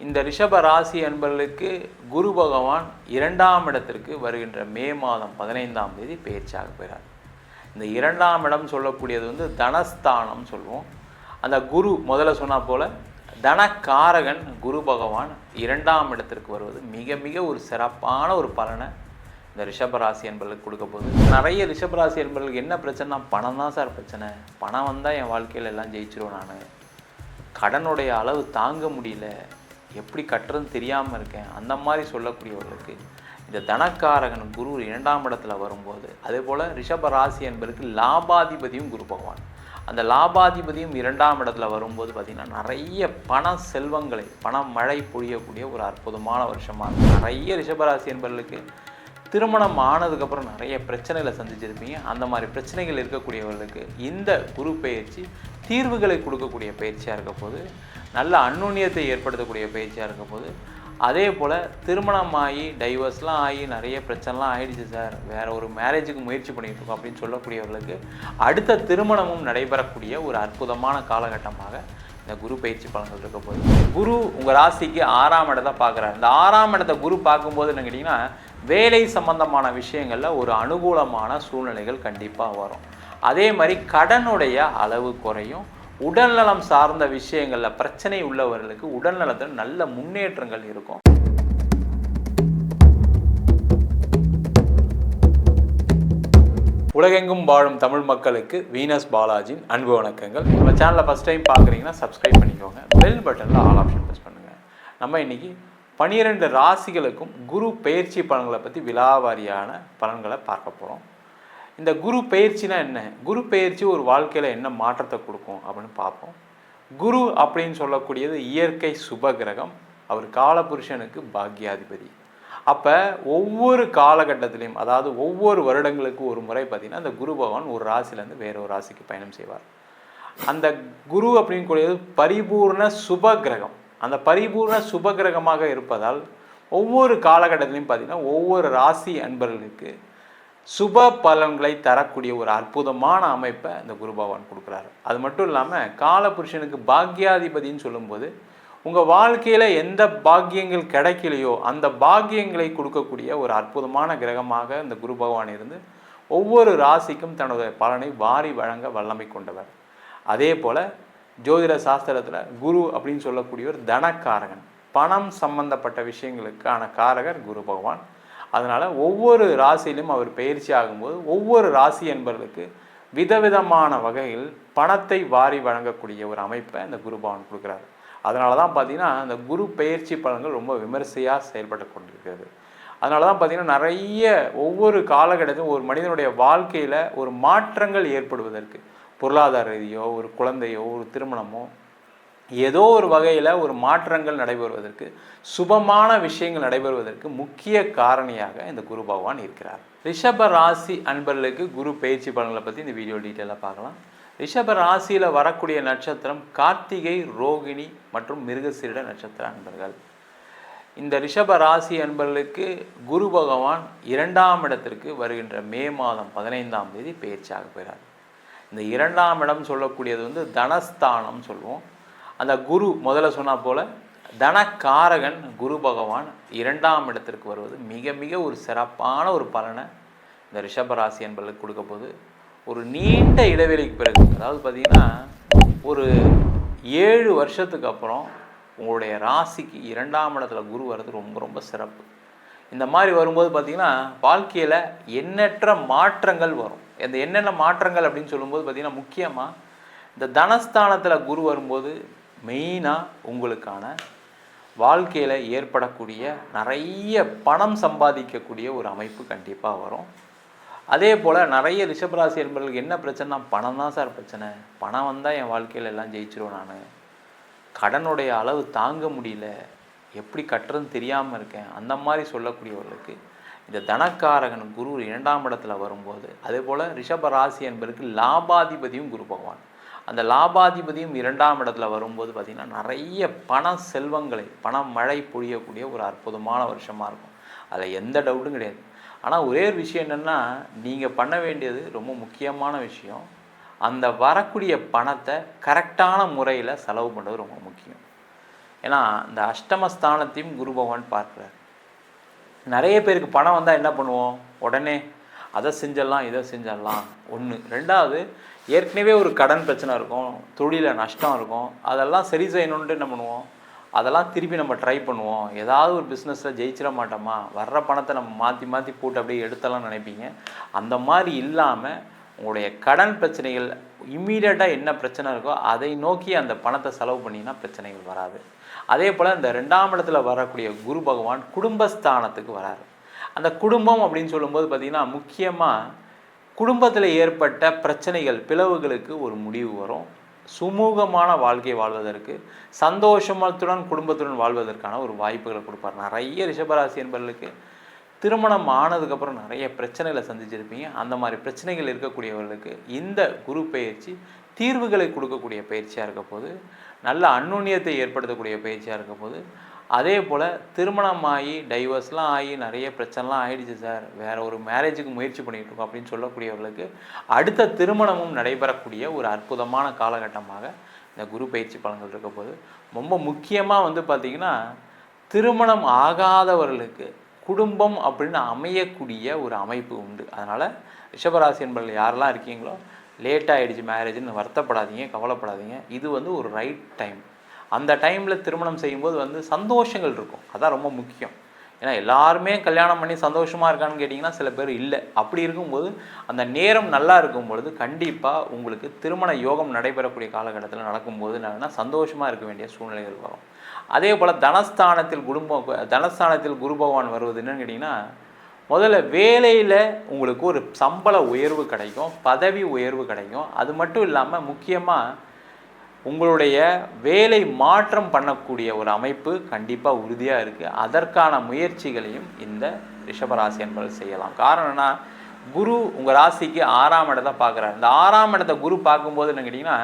இந்த ரிஷப ராசி அன்பர்களுக்கு குரு பகவான் 2ஆம் இடத்திற்கு வருகின்ற மே மாதம் 15ஆம் தேதி பெயர்ச்சியாக போகிறார். இந்த 2ஆம் இடம் சொல்லக்கூடியது தனஸ்தானம் சொல்லுவோம். அந்த குரு முதல்ல சொன்னா போல தனக்காரகன் குரு பகவான் 2ஆம் இடத்திற்கு வருவது மிக மிக ஒரு சிறப்பான ஒரு பலனை இந்த ரிஷபராசி என்பர்களுக்கு கொடுக்க போகுது. நிறைய ரிஷபராசி என்பர்களுக்கு என்ன பிரச்சனைனா, பணம் தான் சார் பிரச்சனை. பணம் வந்தால் என் வாழ்க்கையில் எல்லாம் ஜெயிச்சிருவேன், நான் கடனுடைய அளவு தாங்க முடியல, எப்படி கட்டுறதுன்னு தெரியாமல் இருக்கேன், அந்த மாதிரி சொல்லக்கூடியவர்களுக்கு இந்த தனக்காரகன் குரு 2ஆம் இடத்துல வரும்போது, அதே போல் ரிஷபராசி என்பதற்கு லாபாதிபதியும் குரு பகவான், அந்த லாபாதிபதியும் 2ஆம் இடத்துல வரும்போது பார்த்திங்கன்னா நிறைய பண செல்வங்களை பணம் மழை பொழியக்கூடிய ஒரு அற்புதமான வருஷமாக இருக்கும். நிறைய ரிஷபராசி என்பவர்களுக்கு திருமணம் ஆனதுக்கப்புறம் நிறைய பிரச்சனைகளை சந்திச்சிருப்பீங்க. அந்த மாதிரி பிரச்சனைகள் இருக்கக்கூடியவர்களுக்கு இந்த குரு பயிற்சி தீர்வுகளை கொடுக்கக்கூடிய பயிற்சியாக இருக்க போது, நல்ல அந்நுண்ணியத்தை ஏற்படுத்தக்கூடிய பயிற்சியாக இருக்க போது. அதே போல் திருமணம் ஆகி டைவர்ஸ்லாம் ஆகி நிறைய பிரச்சனைலாம் ஆகிடுச்சு சார், வேறு ஒரு மேரேஜுக்கு முயற்சி பண்ணிகிட்டு இருக்கோம் அப்படின்னு சொல்லக்கூடியவர்களுக்கு அடுத்த திருமணமும் நடைபெறக்கூடிய ஒரு அற்புதமான காலகட்டமாக இந்த குரு பயிற்சி பலன்கள் இருக்க போது. குரு உங்கள் ராசிக்கு 6ஆம் இடத்தை பார்க்குறாரு. இந்த 6ஆம் இடத்தை குரு பார்க்கும்போது என்ன கேட்டிங்கன்னா, வேலை சம்பந்தமான விஷயங்களில் ஒரு அனுகூலமான சூழ்நிலைகள் கண்டிப்பாக வரும். அதே மாதிரி கடனுடைய அளவு குறையும். உடல்நலம் சார்ந்த விஷயங்களில் பிரச்சனை உள்ளவர்களுக்கு உடல்நலத்தில் நல்ல முன்னேற்றங்கள் இருக்கும். உலகெங்கும் வாழும் தமிழ் மக்களுக்கு வீனஸ் பாலாஜியின் அன்பு வணக்கங்கள். நம்ம சேனலை ஃபஸ்ட் டைம் பார்க்குறீங்கன்னா சப்ஸ்கிரைப் பண்ணிக்கோங்க, பெல் பட்டனில் ஆல் ஆப்ஷன் ப்ரெஸ் பண்ணுங்கள். நம்ம இன்றைக்கி 12 ராசிகளுக்கும் குரு பயிற்சி பலன்களை பற்றி விலாவாரியான பலன்களை பார்க்க போகிறோம். இந்த குரு பயிற்சினா என்ன, குரு பயிற்சி ஒரு வாழ்க்கையில் என்ன மாற்றத்தை கொடுக்கும் அப்படின்னு பார்ப்போம். குரு அப்படின்னு சொல்லக்கூடியது இயற்கை சுப கிரகம். அவர் காலபுருஷனுக்கு பாக்யாதிபதி. அப்போ ஒவ்வொரு காலகட்டத்திலையும், அதாவது ஒவ்வொரு வருடங்களுக்கு ஒரு முறை பார்த்திங்கன்னா அந்த குரு பகவான் ஒரு ராசிலேருந்து வேற ஒரு ராசிக்கு பயணம் செய்வார். அந்த குரு அப்படின்னு கூடியது பரிபூர்ண சுப கிரகம். அந்த பரிபூர்ண சுப கிரகமாக இருப்பதால் ஒவ்வொரு காலகட்டத்திலையும் பார்த்திங்கன்னா ஒவ்வொரு ராசி அன்பர்களுக்கு சுப பலன்களை தரக்கூடிய ஒரு அற்புதமான அமைப்பை இந்த குரு பகவான் கொடுக்குறாரு. அது மட்டும் இல்லாமல் காலபுருஷனுக்கு பாக்யாதிபதின்னு சொல்லும்போது, உங்கள் வாழ்க்கையில் எந்த பாக்கியங்கள் கிடைக்கலையோ அந்த பாக்கியங்களை கொடுக்கக்கூடிய ஒரு அற்புதமான கிரகமாக இந்த குரு பகவான் இருந்து ஒவ்வொரு ராசிக்கும் தன்னுடைய பலனை வாரி வழங்க வல்லமை கொண்டவர். அதே போல் ஜோதிட சாஸ்திரத்தில் குரு அப்படின்னு சொல்லக்கூடியவர் தனக்காரகன், பணம் சம்பந்தப்பட்ட விஷயங்களுக்கான காரகர் குரு பகவான். அதனால் ஒவ்வொரு ராசியிலும் அவர் பயிற்சி ஆகும்போது ஒவ்வொரு ராசி என்பவர்களுக்கு விதவிதமான வகையில் பணத்தை வாரி வழங்கக்கூடிய ஒரு அமைப்பை இந்த குரு பகவான் கொடுக்குறாரு. அதனால தான் பார்த்திங்கன்னா இந்த குரு பயிற்சி பலன்கள் ரொம்ப விமர்சையாக செயல்பட்டு கொண்டிருக்கிறது. அதனால தான் பார்த்திங்கன்னா நிறைய ஒவ்வொரு காலகட்டத்திலும் ஒரு மனிதனுடைய வாழ்க்கையில் ஒரு மாற்றங்கள் ஏற்படுவதற்கு, பொருளாதார ரீதியோ ஒரு குழந்தையோ ஒரு திருமணமோ ஏதோ ஒரு வகையில் ஒரு மாற்றங்கள் நடைபெறுவதற்கு, சுபமான விஷயங்கள் நடைபெறுவதற்கு முக்கிய காரணியாக இந்த குரு பகவான் இருக்கிறார். ரிஷப ராசி அன்பர்களுக்கு குரு பயிற்சி பலன்களை பற்றி இந்த வீடியோ டீட்டெயிலாக பார்க்கலாம். ரிஷப ராசியில் வரக்கூடிய நட்சத்திரம் கார்த்திகை, ரோகிணி மற்றும் மிருகசீரிட நட்சத்திர அன்பர்கள். இந்த ரிஷப ராசி அன்பர்களுக்கு குரு பகவான் 2ஆம் இடத்திற்கு வருகின்ற மே மாதம் 15ஆம் தேதி பெயர்ச்சியாக போகிறார். இந்த 2ஆம் இடம் சொல்லக்கூடியது தனஸ்தானம் சொல்லுவோம். அந்த குரு முதல்ல சொன்னால் போல் தனக்காரகன் குரு பகவான் 2ஆம் இடத்திற்கு வருவது மிக மிக ஒரு சிறப்பான ஒரு பலனை இந்த ரிஷபராசி என்பர்களுக்கு கொடுக்க போது. ஒரு நீண்ட இடைவெளிக்கு பிறகு, அதாவது பார்த்திங்கன்னா ஒரு 7 வருஷத்துக்கு அப்புறம் உங்களுடைய ராசிக்கு 2ஆம் இடத்துல குரு வர்றது ரொம்ப ரொம்ப சிறப்பு. இந்த மாதிரி வரும்போது பார்த்திங்கன்னா வாழ்க்கையில் எண்ணற்ற மாற்றங்கள் வரும். இந்த என்னென்ன மாற்றங்கள் அப்படின்னு சொல்லும்போது பார்த்திங்கன்னா முக்கியமாக இந்த தனஸ்தானத்தில் குரு வரும்போது மெயினாக உங்களுக்கான வாழ்க்கையில் ஏற்படக்கூடிய நிறைய பணம் சம்பாதிக்கக்கூடிய ஒரு அமைப்பு கண்டிப்பாக வரும். அதே போல் நிறைய ரிஷபராசி என்பவர்களுக்கு என்ன பிரச்சனைனா, பணம் தான் சார் பிரச்சனை. பணம் வந்தால் என் வாழ்க்கையில் எல்லாம் ஜெயிச்சிருவேன், நான் கடனுடைய அளவு தாங்க முடியல, எப்படி கட்டுறதுன்னு தெரியாமல் இருக்கேன், அந்த மாதிரி சொல்லக்கூடியவர்களுக்கு இந்த தனக்காரகன் குரு 2ஆம் இடத்துல வரும்போது, அதே போல் ரிஷபராசி என்பதற்கு லாபாதிபதியும் குரு பகவான், அந்த லாபாதிபதியும் 2ஆம் இடத்துல வரும்போது பார்த்திங்கன்னா நிறைய பண செல்வங்களை பணம் மழை பொழியக்கூடிய ஒரு அற்புதமான வருஷமாக இருக்கும். அதில் எந்த டவுட்டும் கிடையாது. ஆனால் ஒரே ஒரு விஷயம் என்னென்னா, நீங்கள் பண்ண வேண்டியது ரொம்ப முக்கியமான விஷயம், அந்த வரக்கூடிய பணத்தை கரெக்டான முறையில் செலவு பண்ணுறது ரொம்ப முக்கியம். ஏன்னா இந்த அஷ்டமஸ்தானத்தையும் குரு பகவான் பார்க்குறார். நிறைய பேருக்கு பணம் வந்தால் என்ன பண்ணுவோம், உடனே அதை செஞ்சிடலாம் இதை செஞ்சிடலாம். ஒன்று. ரெண்டாவது, ஏற்கனவே ஒரு கடன் பிரச்சனை இருக்கும், தொழிலில் நஷ்டம் இருக்கும், அதெல்லாம் சரி செய்யணுன்ட்டு என்ன பண்ணுவோம், அதெல்லாம் திருப்பி நம்ம ட்ரை பண்ணுவோம். ஏதாவது ஒரு பிஸ்னஸில் ஜெயிச்சிட மாட்டோமா, வர்ற பணத்தை நம்ம மாற்றி மாற்றி போட்டு அப்படியே எடுத்தலாம் நினைப்பீங்க. அந்த மாதிரி இல்லாமல் உங்களுடைய கடன் பிரச்சனைகள் இம்மீடியட்டாக என்ன பிரச்சனை இருக்கோ அதை நோக்கி அந்த பணத்தை செலவு பண்ணிங்கன்னா பிரச்சனைகள் வராது. அதே போல் இந்த 2ஆம் இடத்துல வரக்கூடிய குரு பகவான் குடும்பஸ்தானத்துக்கு வராரு. அந்த குடும்பம் அப்படின்னு சொல்லும்போது பார்த்திங்கன்னா முக்கியமாக குடும்பத்தில் ஏற்பட்ட பிரச்சனைகள் பிளவுகளுக்கு ஒரு முடிவு வரும். சுமூகமான வாழ்க்கை வாழ்வதற்கு, சந்தோஷமத்துடன் குடும்பத்துடன் வாழ்வதற்கான ஒரு வாய்ப்புகளை கொடுப்பார். நிறைய ரிஷபராசி என்பவர்களுக்கு திருமணம் ஆனதுக்கப்புறம் நிறைய பிரச்சனைகளை சந்திச்சிருப்பீங்க. அந்த மாதிரி பிரச்சனைகள் இருக்கக்கூடியவர்களுக்கு இந்த குரு பயிற்சி தீர்வுகளை கொடுக்கக்கூடிய பயிற்சியாக இருக்க போது, நல்ல அந்நுண்ணியத்தை ஏற்படுத்தக்கூடிய பயிற்சியாக இருக்க போது. அதே போல் திருமணம் ஆகி டைவர்ஸ்லாம் ஆகி நிறைய பிரச்சனைலாம் ஆகிடுச்சு சார், வேறு ஒரு மேரேஜுக்கு முயற்சி பண்ணிகிட்டு இருக்கோம் அப்படின்னு சொல்லக்கூடியவர்களுக்கு அடுத்த திருமணமும் நடைபெறக்கூடிய ஒரு அற்புதமான காலகட்டமாக இந்த குரு பயிற்சி பலன்கள் இருக்க போது. ரொம்ப முக்கியமாக பார்த்திங்கன்னா திருமணம் ஆகாதவர்களுக்கு குடும்பம் அப்படின்னு அமையக்கூடிய ஒரு அமைப்பு உண்டு. அதனால் ரிஷபராசி என்பவர்கள் யாரெல்லாம் இருக்கீங்களோ லேட்டாக ஆகிடுச்சு மேரேஜ்னு வருத்தப்படாதீங்க, கவலைப்படாதீங்க. இது ஒரு ரைட் டைம். அந்த டைமில் திருமணம் செய்யும்போது சந்தோஷங்கள் இருக்கும். அதான் ரொம்ப முக்கியம். ஏன்னா எல்லாருமே கல்யாணம் பண்ணி சந்தோஷமாக இருக்கான்னு கேட்டிங்கன்னா சில பேர் இல்லை. அப்படி இருக்கும்போது அந்த நேரம் நல்லா இருக்கும் பொழுது கண்டிப்பாக உங்களுக்கு திருமண யோகம் நடைபெறக்கூடிய காலகட்டத்தில் நடக்கும்போது என்னன்னா சந்தோஷமாக இருக்க வேண்டிய சூழ்நிலைகள் வரும். அதே போல் தனஸ்தானத்தில் குரு பகவான் வருவது என்னன்னு கேட்டிங்கன்னா, முதல்ல வேலையில் உங்களுக்கு ஒரு சம்பள உயர்வு கிடைக்கும், பதவி உயர்வு கிடைக்கும். அது மட்டும் இல்லாமல் முக்கியமாக உங்களுடைய வேலை மாற்றம் பண்ணக்கூடிய ஒரு அமைப்பு கண்டிப்பாக உறுதியாக இருக்குது. அதற்கான முயற்சிகளையும் இந்த ரிஷபராசி என்பவர்கள் செய்யலாம். காரணம்னா குரு உங்கள் ராசிக்கு 6ஆம் இடத்தை பார்க்குறாரு. இந்த 6ஆம் இடத்தை குரு பார்க்கும்போது என்ன கேட்டிங்கன்னா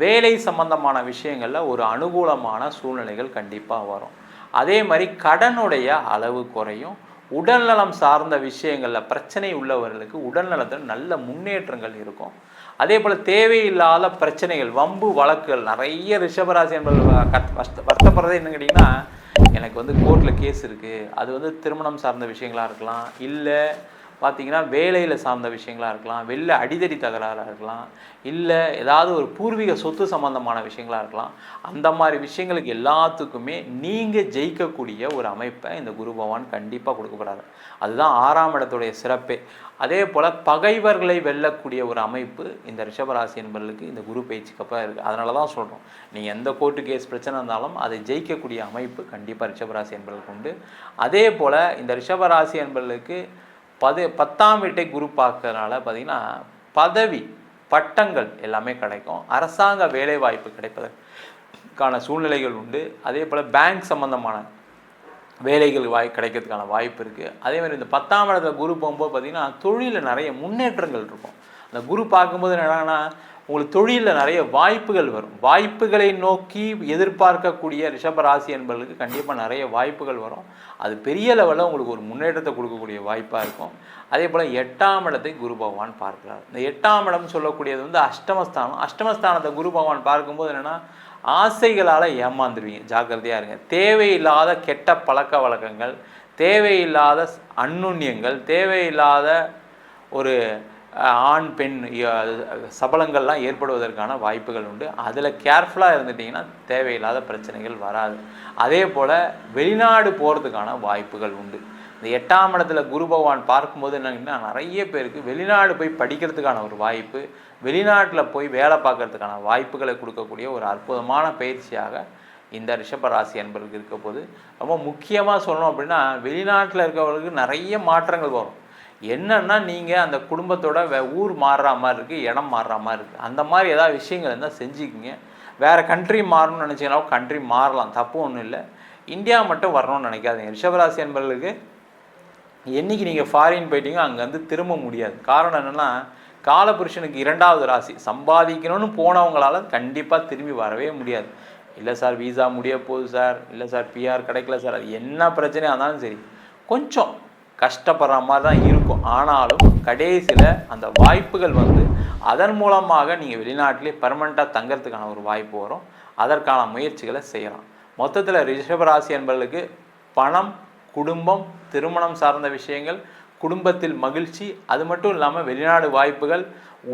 வேலை சம்பந்தமான விஷயங்களில் ஒரு அனுகூலமான சூழ்நிலைகள் கண்டிப்பாக வரும். அதே மாதிரி கடனுடைய அளவு குறையும். உடல்நலம் சார்ந்த விஷயங்களில் பிரச்சனை உள்ளவர்களுக்கு உடல்நலத்தில் நல்ல முன்னேற்றங்கள் இருக்கும். அதே போல் தேவையில்லாத பிரச்சனைகள், வம்பு வழக்குகள், நிறைய ரிஷபராசி என்பவர்கள் வருத்தப்படுறது என்னன்னு கேட்டிங்கன்னா, எனக்கு கோர்ட்டில் கேஸ் இருக்குது, அது திருமணம் சார்ந்த விஷயங்களாக இருக்கலாம், இல்லை பார்த்திங்கன்னா வேலையில் சார்ந்த விஷயங்களாக இருக்கலாம், வெளில அடிதடி தகராறாக இருக்கலாம், இல்லை ஏதாவது ஒரு பூர்வீக சொத்து சம்பந்தமான விஷயங்களாக இருக்கலாம். அந்த மாதிரி விஷயங்களுக்கு எல்லாத்துக்குமே நீங்கள் ஜெயிக்கக்கூடிய ஒரு அமைப்பை இந்த குரு பகவான் கண்டிப்பாக கொடுக்கப்படுறாரு. அதுதான் 6ஆம் இடத்துடைய சிறப்பே. அதே போல் பகைவர்களை வெல்லக்கூடிய ஒரு அமைப்பு இந்த ரிஷபராசி என்பவர்களுக்கு இந்த குரு பயிற்சிக்கு அப்புறம் இருக்குது. அதனால தான் சொல்கிறோம், நீங்கள் எந்த கோர்ட்டு கேஸ் பிரச்சனை இருந்தாலும் அதை ஜெயிக்கக்கூடிய அமைப்பு கண்டிப்பாக ரிஷபராசி என்பவர்களுக்கு உண்டு. அதே போல் இந்த ரிஷபராசி என்பவர்களுக்கு 10ஆம் வீட்டை குரு பார்க்கறதுனால பார்த்திங்கன்னா பதவி பட்டங்கள் எல்லாமே கிடைக்கும். அரசாங்க வேலை வாய்ப்பு கிடைப்பதற்கான சூழ்நிலைகள் உண்டு. அதே போல் பேங்க் சம்மந்தமான வேலைகள் கிடைக்கிறதுக்கான வாய்ப்பு இருக்குது. அதே மாதிரி இந்த 10ஆம் இடத்துல குரு போகும்போது பார்த்திங்கன்னா தொழிலில் நிறைய முன்னேற்றங்கள் இருக்கும். அந்த குரு பார்க்கும்போது என்னன்னா உங்களுக்கு தொழிலில் நிறைய வாய்ப்புகள் வரும். வாய்ப்புகளை நோக்கி எதிர்பார்க்கக்கூடிய ரிஷபராசி என்பவர்களுக்கு கண்டிப்பாக நிறைய வாய்ப்புகள் வரும். அது பெரிய லெவலில் உங்களுக்கு ஒரு முன்னேற்றத்தை கொடுக்கக்கூடிய வாய்ப்பாக இருக்கும். அதே போல் 8ஆம் இடத்தை குரு பகவான் பார்க்கிறார். இந்த 8ஆம் இடம் சொல்லக்கூடியது அஷ்டமஸ்தானம். அஷ்டமஸ்தானத்தை குரு பகவான் பார்க்கும்போது என்னென்னா ஆசைகளால் ஏமாந்துருவீங்க, ஜாக்கிரதையாக இருங்க. தேவையில்லாத கெட்ட பழக்க வழக்கங்கள், தேவையில்லாத அந்நுண்ணியங்கள், தேவையில்லாத ஒரு ஆண் பெண் சபலங்கள்லாம் ஏற்படுவதற்கான வாய்ப்புகள் உண்டு. அதில் கேர்ஃபுல்லாக இருந்துட்டிங்கன்னா தேவையில்லாத பிரச்சனைகள் வராது. அதே போல் வெளிநாடு போகிறதுக்கான வாய்ப்புகள் உண்டு. இந்த 8ஆம் இடத்துல குரு பகவான் பார்க்கும்போது என்னன்னா நிறைய பேருக்கு வெளிநாடு போய் படிக்கிறதுக்கான ஒரு வாய்ப்பு, வெளிநாட்டில் போய் வேலை பார்க்கறதுக்கான வாய்ப்புகளை கொடுக்கக்கூடிய ஒரு அற்புதமான பயிற்சியாக இந்த ரிஷபராசி என்பவர்களுக்கு இருக்க போது. ரொம்ப முக்கியமாக சொல்லணும் அப்படின்னா வெளிநாட்டில் இருக்கிறவர்களுக்கு நிறைய மாற்றங்கள் வரும். என்னன்னா நீங்கள் அந்த குடும்பத்தோட ஊர் மாறுற மாதிரி இருக்குது, இடம் மாறுற மாதிரி இருக்குது. அந்த மாதிரி ஏதாவது விஷயங்கள் இருந்தால் செஞ்சுக்கிங்க. வேறு கண்ட்ரி மாறணும்னு நினச்சிங்கன்னா கண்ட்ரி மாறலாம், தப்பு ஒன்றும் இல்லை. இந்தியா மட்டும் வரணும்னு நினைக்காதீங்க. ரிஷபராசி என்பவர்களுக்கு என்றைக்கு நீங்கள் ஃபாரின் போயிட்டீங்க அங்கேருந்து திரும்ப முடியாது. காரணம் என்னென்னா காலபுருஷனுக்கு 2வது ராசி. சம்பாதிக்கணும்னு போனவங்களால கண்டிப்பாக திரும்பி வரவே முடியாது. இல்லை சார் வீசா முடிய போகுது சார், இல்லை சார் பிஆர் கிடைக்கல சார், அது என்ன பிரச்சனையாக இருந்தாலும் சரி கொஞ்சம் கஷ்டப்படுற மாதிரி தான் இருக்கும். ஆனாலும் கடைசியில் அந்த வாய்ப்புகள் அதன் மூலமாக நீங்கள் வெளிநாட்டிலே பர்மனெண்ட்டாக தங்கிறதுக்கான ஒரு வாய்ப்பு வரும். அதற்கான முயற்சிகளை செய்யலாம். மொத்தத்தில் ரிஷபராசி என்பவர்களுக்கு பணம், குடும்பம், திருமணம் சார்ந்த விஷயங்கள், குடும்பத்தில் மகிழ்ச்சி, அது மட்டும் இல்லாமல் வெளிநாடு வாய்ப்புகள்,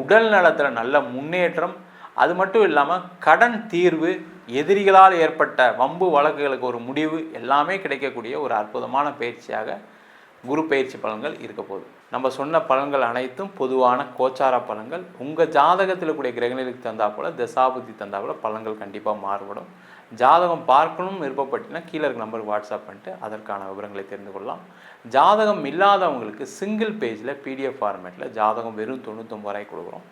உடல் நலத்தில் நல்ல முன்னேற்றம், அது மட்டும் இல்லாமல் கடன் தீர்வு, எதிரிகளால் ஏற்பட்ட வம்பு வழக்குகளுக்கு ஒரு முடிவு எல்லாமே கிடைக்கக்கூடிய ஒரு அற்புதமான பயிற்சியாக குரு பயிற்சி பலன்கள் இருக்க போகுது. நம்ம சொன்ன பலன்கள் அனைத்தும் பொதுவான கோச்சார பலன்கள். உங்கள் ஜாதகத்தில் கூடிய கிரகநிலைக்கு தந்தா போல, தசாபுத்தி தந்தா போல பலன்கள் கண்டிப்பாக மாறுபடும். ஜாதகம் பார்க்கணும்னு விருப்பப்பட்டீங்கன்னா கீழே இருக்க நம்பருக்கு வாட்ஸ்அப் பண்ணிட்டு அதற்கான விவரங்களை தெரிந்து கொள்ளலாம். ஜாதகம் இல்லாதவங்களுக்கு சிங்கிள் பேஜில் பிடிஎஃப் ஃபார்மேட்டில் ஜாதகம் வெறும் 99 ரூபாய் கொடுக்குறோம்.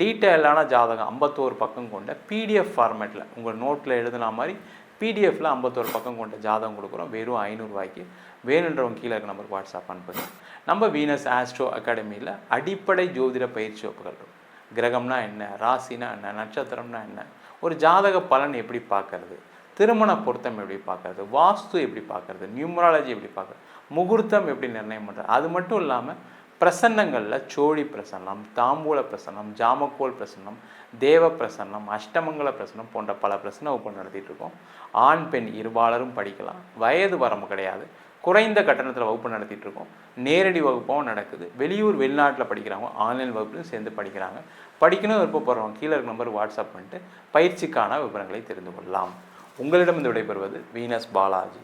டீட்டெயிலான ஜாதகம் 51 பக்கம் கொண்ட பிடிஎஃப் ஃபார்மேட்டில் உங்கள் நோட்டில் எழுதுனா மாதிரி பிடிஎஃப்பில் 51 பக்கம் கொண்ட ஜாதகம் கொடுக்குறோம் வெறும் 500 ரூபாய்க்கு. வேணுன்றவங்க கீழே இருக்க நம்பருக்கு வாட்ஸ்அப் அனுப்புங்க. நம்ம வீனஸ் ஆஸ்ட்ரோ அகாடமியில் அடிப்படை ஜோதிட பயிற்சி வகுப்புகள் இருக்கும். கிரகம்னா என்ன, ராசினா என்ன, நட்சத்திரம்னா என்ன, ஒரு ஜாதக பலன் எப்படி பார்க்கறது, திருமண பொருத்தம் எப்படி பார்க்கறது, வாஸ்து எப்படி பார்க்கறது, நியூமராலஜி எப்படி பார்க்கறது, முகூர்த்தம் எப்படி நிர்ணயம் பண்ணுறது, அது மட்டும் இல்லாமல் பிரசன்னங்களில் சோழி பிரசன்னம், தாம்பூல பிரசன்னம், ஜாமக்கோல் பிரசன்னம், தேவ பிரசன்னம், அஷ்டமங்கல பிரசன்னம் போன்ற பல பிரசன்ன வகுப்பு நடத்திட்டு இருக்கோம். ஆண் பெண் இருபாலரும் படிக்கலாம். வயது வரம்பு கிடையாது. குறைந்த கட்டணத்தில் வகுப்பு நடத்திட்டு இருக்கோம். நேரடி வகுப்பும் நடக்குது. வெளியூர் வெளிநாட்டில் படிக்கிறவங்க ஆன்லைன் வகுப்புலையும் சேர்ந்து படிக்கிறாங்க. படிக்கணும் விருப்பப்படுறவங்க கீழே இருக்க நம்பர் வாட்ஸ்அப் பண்ணிட்டு பயிற்சிக்கான விவரங்களை தெரிந்து கொள்ளலாம். உங்களிடம் இந்த விடைபெறுவது வீனஸ் பாலாஜி.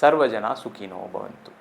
சர்வஜனா சுகினோ பவந்து.